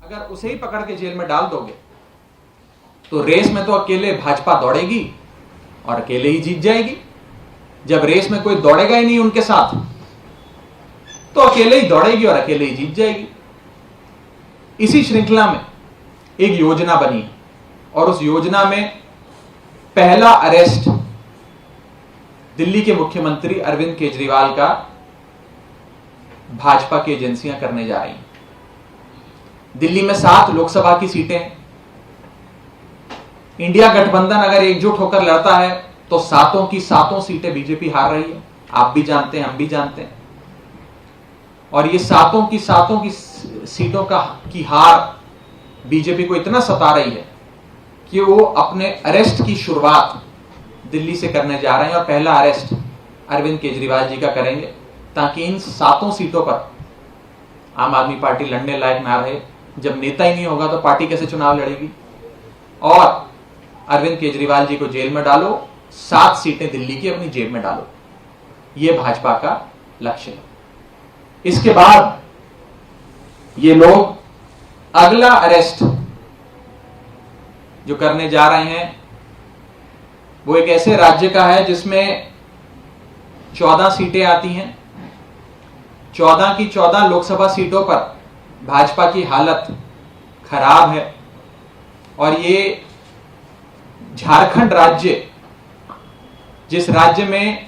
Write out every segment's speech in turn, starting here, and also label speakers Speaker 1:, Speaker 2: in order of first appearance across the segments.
Speaker 1: अगर उसे ही पकड़ के जेल में डाल दोगे तो रेस में तो अकेले भाजपा दौड़ेगी और अकेले ही जीत जाएगी। जब रेस में कोई दौड़ेगा ही नहीं उनके साथ तो अकेले ही दौड़ेगी और अकेले ही जीत जाएगी। इसी श्रृंखला में एक योजना बनी और उस योजना में पहला अरेस्ट दिल्ली के मुख्यमंत्री अरविंद केजरीवाल का भाजपा की एजेंसियां करने जा रही हैं। दिल्ली में 7 लोकसभा की सीटें हैं। इंडिया गठबंधन अगर एकजुट होकर लड़ता है तो 7 की 7 सीटें बीजेपी हार रही है। आप भी जानते हैं, हम भी जानते हैं। और ये 7 की 7 की सीटों की हार बीजेपी को इतना सता रही है कि वो अपने अरेस्ट की शुरुआत दिल्ली से करने जा रहे हैं और पहला अरेस्ट अरविंद केजरीवाल जी का करेंगे ताकि इन 7 सीटों पर आम आदमी पार्टी लड़ने लायक ना रहे। जब नेता ही नहीं होगा तो पार्टी कैसे चुनाव लड़ेगी। और अरविंद केजरीवाल जी को जेल में डालो, 7 सीटें दिल्ली की अपनी जेब में डालो, यह भाजपा का लक्ष्य है। इसके बाद ये लोग अगला अरेस्ट जो करने जा रहे हैं वो एक ऐसे राज्य का है जिसमें 14 सीटें आती हैं। 14 की 14 लोकसभा सीटों पर भाजपा की हालत खराब है और ये झारखंड राज्य, जिस राज्य में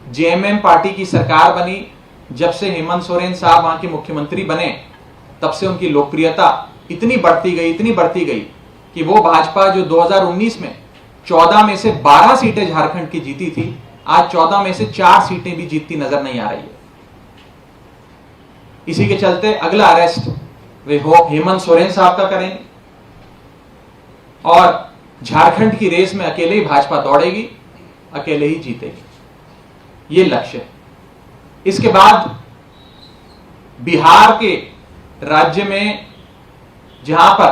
Speaker 1: जेएमएम पार्टी की सरकार बनी, जब से हेमंत सोरेन साहब वहां के मुख्यमंत्री बने तब से उनकी लोकप्रियता इतनी बढ़ती गई कि वो भाजपा जो 2019 में 14 में से 12 सीटें झारखंड की जीती थी, आज 14 में से 4 सीटें भी जीतती नजर नहीं आ रही है। इसी के चलते अगला अरेस्ट वे हेमंत सोरेन साहब का करेंगे और झारखंड की रेस में अकेले ही भाजपा दौड़ेगी, अकेले ही जीतेगी, ये लक्ष्य है। इसके बाद बिहार के राज्य में जहां पर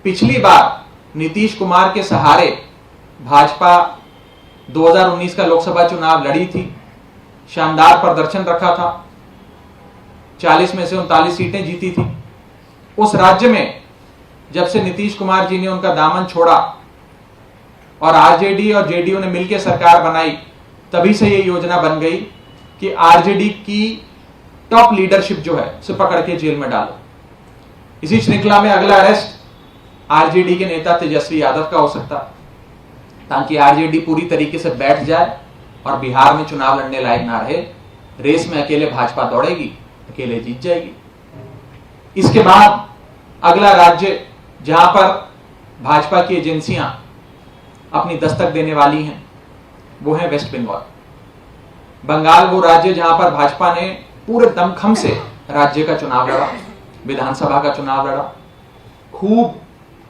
Speaker 1: पिछली बार नीतीश कुमार के सहारे भाजपा 2019 का लोकसभा चुनाव लड़ी थी, शानदार प्रदर्शन रखा था, 40 में से 39 सीटें जीती थी। उस राज्य में जब से नीतीश कुमार जी ने उनका दामन छोड़ा और आरजेडी और जेडीयू ने मिलकर सरकार बनाई, तभी से यह योजना बन गई कि आरजेडी की टॉप लीडरशिप जो है उसे पकड़ के जेल में डालो। इसी श्रृंखला में अगला अरेस्ट आरजेडी के नेता तेजस्वी यादव का हो सकता, ताकि आरजेडी पूरी तरीके से बैठ जाए और बिहार में चुनाव लड़ने लायक ना रहे। रेस में अकेले भाजपा दौड़ेगी, अकेले जीत जाएगी। इसके बाद अगला राज्य जहां पर भाजपा की एजेंसियां अपनी दस्तक देने वाली हैं वो है वेस्ट बंगाल। बंगाल वो राज्य जहां पर भाजपा ने पूरे दमखम से राज्य का चुनाव लड़ा, विधानसभा का चुनाव लड़ा, खूब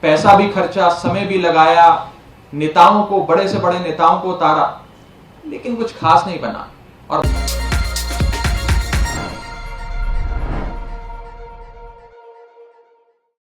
Speaker 1: पैसा भी खर्चा, समय भी लगाया, नेताओं को, बड़े से बड़े नेताओं को उतारा, लेकिन कुछ खास नहीं बना। और